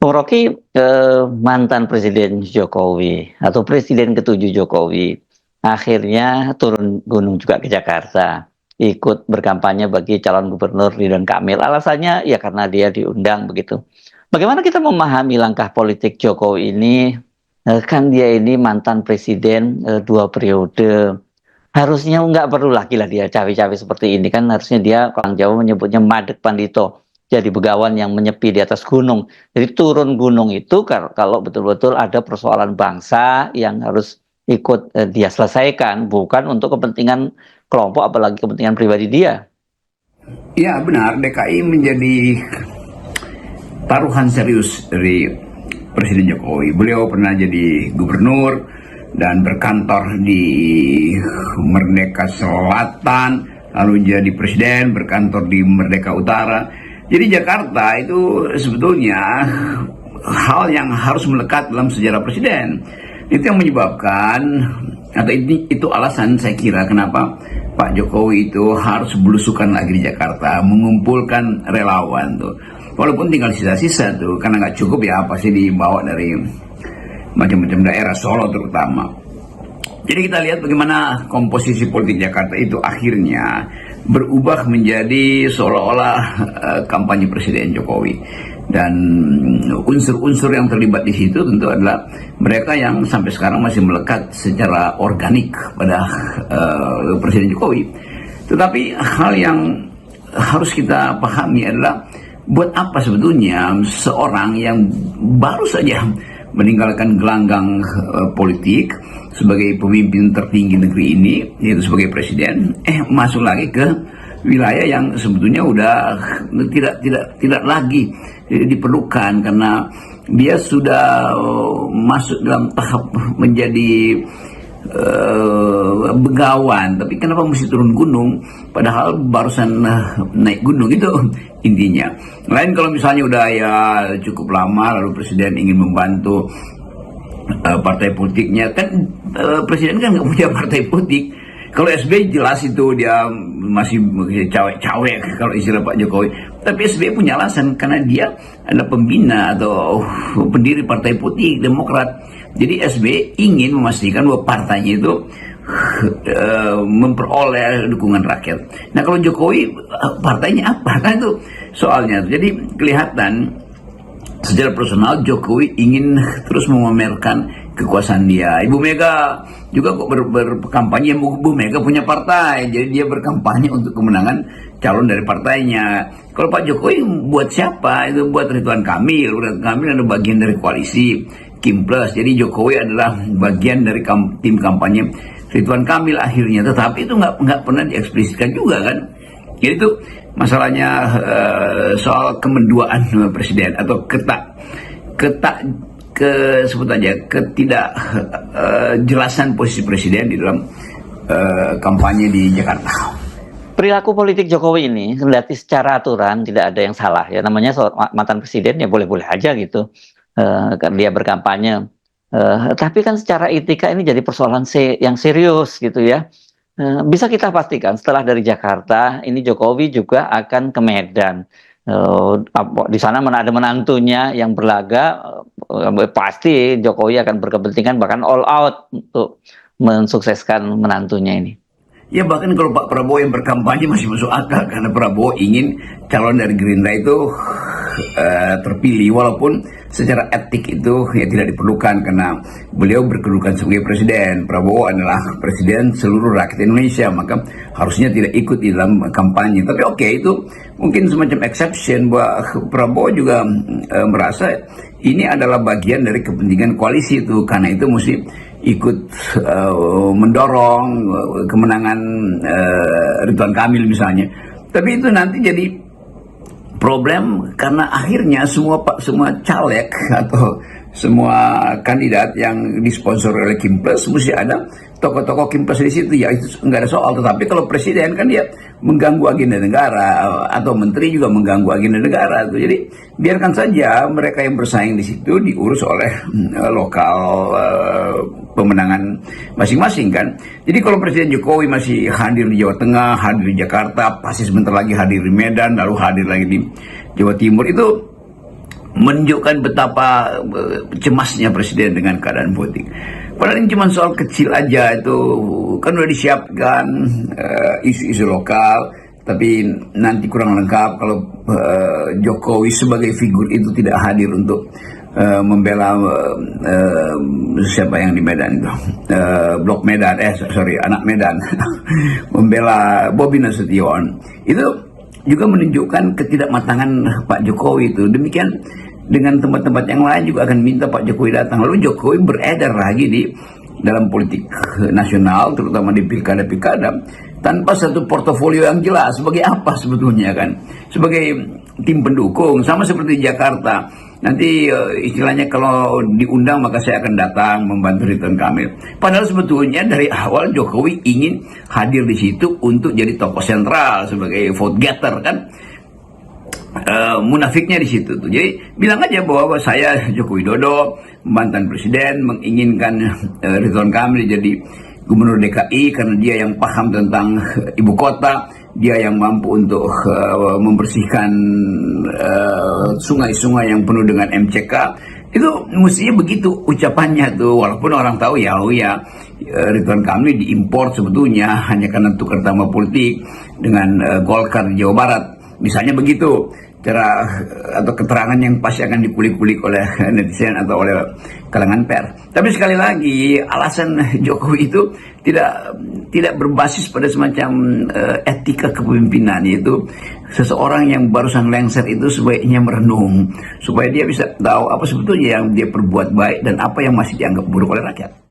Bung Rocky, mantan Presiden Jokowi atau Presiden ketujuh Jokowi akhirnya turun gunung juga ke Jakarta, ikut berkampanye bagi calon gubernur Ridwan Kamil. Alasannya ya karena dia diundang begitu. Bagaimana kita memahami langkah politik Jokowi ini? Kan dia ini mantan presiden 2 periode. Harusnya nggak perlu lagi lah dia cawe-cawe seperti ini kan, harusnya dia orang Jawa menyebutnya madeg pandito, jadi begawan yang menyepi di atas gunung. Jadi turun gunung itu kalau betul-betul ada persoalan bangsa yang harus ikut dia selesaikan, bukan untuk kepentingan kelompok apalagi kepentingan pribadi dia. Ya benar, DKI menjadi taruhan serius dari Presiden Jokowi. Beliau pernah jadi gubernur dan berkantor di Merdeka Selatan, lalu jadi presiden berkantor di Merdeka Utara. Jadi Jakarta itu sebetulnya hal yang harus melekat dalam sejarah presiden. Itu yang menyebabkan, atau itu alasan saya kira kenapa Pak Jokowi itu harus belusukan lagi di Jakarta, mengumpulkan relawan tuh. Walaupun tinggal sisa-sisa tuh, karena nggak cukup ya pasti dibawa dari macam-macam daerah, Solo terutama. Jadi kita lihat bagaimana komposisi politik Jakarta itu akhirnya berubah menjadi seolah-olah kampanye Presiden Jokowi. Dan unsur-unsur yang terlibat di situ tentu adalah mereka yang sampai sekarang masih melekat secara organik pada Presiden Jokowi. Tetapi hal yang harus kita pahami adalah buat apa sebetulnya seorang yang baru saja meninggalkan gelanggang politik sebagai pemimpin tertinggi negeri ini, yaitu sebagai presiden, masuk lagi ke wilayah yang sebetulnya udah tidak lagi diperlukan karena dia sudah masuk dalam tahap menjadi begawan. Tapi kenapa mesti turun gunung padahal barusan naik gunung, itu intinya. Lain kalau misalnya udah ya cukup lama lalu presiden ingin membantu partai politiknya, kan presiden kan nggak punya partai politik. Kalau SBY jelas itu dia masih cawe-cawe kalau istilah Pak Jokowi. Tapi SBY punya alasan karena dia adalah pembina atau pendiri partai politik Demokrat. Jadi SBY ingin memastikan bahwa partainya itu memperoleh dukungan rakyat. Nah kalau Jokowi partainya apa? Kan itu soalnya. Jadi kelihatan secara personal Jokowi ingin terus memamerkan kekuasaan dia. Ibu Mega juga kok berkampanye, Ibu Mega punya partai, jadi dia berkampanye untuk kemenangan calon dari partainya. Kalau Pak Jokowi buat siapa? Itu buat Ridwan Kamil. Ridwan Kamil adalah bagian dari koalisi Kim Plus. Jadi Jokowi adalah bagian dari tim kampanye Ridwan Kamil akhirnya. Tetapi itu nggak pernah dieksplisitkan juga kan. Jadi itu masalahnya soal kemenduaan presiden atau sebut aja ketidakjelasan posisi presiden di dalam kampanye di Jakarta. Perilaku politik Jokowi ini kendati secara aturan tidak ada yang salah ya, namanya mantan presiden ya boleh-boleh aja gitu, dia berkampanye. Tapi kan secara etika ini jadi persoalan yang serius gitu ya. Bisa kita pastikan setelah dari Jakarta ini Jokowi juga akan ke Medan. Di sana ada menantunya yang berlaga, pasti Jokowi akan berkepentingan bahkan all out untuk mensukseskan menantunya ini. Ya bahkan kalau Pak Prabowo yang berkampanye masih masuk akal karena Prabowo ingin calon dari Gerindra itu terpilih, walaupun secara etik itu ya tidak diperlukan karena beliau berkedudukan sebagai presiden. Prabowo adalah presiden seluruh rakyat Indonesia, maka harusnya tidak ikut di dalam kampanye. Tapi oke, itu mungkin semacam exception bahwa Prabowo juga merasa ini adalah bagian dari kepentingan koalisi itu, karena itu mesti ikut mendorong kemenangan Ridwan Kamil misalnya. Tapi itu nanti jadi problem karena akhirnya semua caleg atau semua kandidat yang disponsor oleh Kim Plus mesti ada tokoh-tokoh Kim Plus di situ, ya itu nggak ada soal. Tetapi kalau presiden kan dia mengganggu agenda negara atau menteri juga mengganggu agenda negara tuh. Jadi biarkan saja mereka yang bersaing di situ diurus oleh lokal pemenangan masing-masing kan. Jadi kalau Presiden Jokowi masih hadir di Jawa Tengah, hadir di Jakarta, pasti sebentar lagi hadir di Medan, lalu hadir lagi di Jawa Timur, itu menunjukkan betapa cemasnya presiden dengan keadaan politik. Padahal ini cuma soal kecil aja, itu kan udah disiapkan isu-isu lokal, tapi nanti kurang lengkap kalau Jokowi sebagai figur itu tidak hadir untuk membela siapa yang di Medan itu, Blok Medan, anak Medan, membela Bobi Nasution. Itu juga menunjukkan ketidakmatangan Pak Jokowi itu. Demikian dengan tempat-tempat yang lain juga akan minta Pak Jokowi datang. Lalu Jokowi beredar lagi di dalam politik nasional, terutama di pilkada-pilkada, tanpa satu portofolio yang jelas. Sebagai apa sebetulnya kan? Sebagai tim pendukung, sama seperti Jakarta. Nanti istilahnya kalau diundang maka saya akan datang membantu Ridwan Kamil. Padahal sebetulnya dari awal Jokowi ingin hadir di situ untuk jadi tokoh sentral sebagai vote getter kan. Munafiknya di situ tuh. Jadi bilang aja bahwa saya Joko Widodo, mantan presiden, menginginkan Ridwan Kamil jadi gubernur DKI karena dia yang paham tentang ibu kota, dia yang mampu untuk membersihkan sungai-sungai yang penuh dengan MCK. Itu mestinya begitu ucapannya tuh, walaupun orang tahu ya Ridwan Kamil diimpor sebetulnya hanya karena tukar nama politik dengan Golkar di Jawa Barat. Misalnya begitu cara atau keterangan yang pasti akan dikulik-kulik oleh netizen atau oleh kalangan pers. Tapi sekali lagi alasan Jokowi itu tidak berbasis pada semacam etika kepemimpinan, yaitu seseorang yang barusan lengser itu sebaiknya merenung supaya dia bisa tahu apa sebetulnya yang dia perbuat baik dan apa yang masih dianggap buruk oleh rakyat.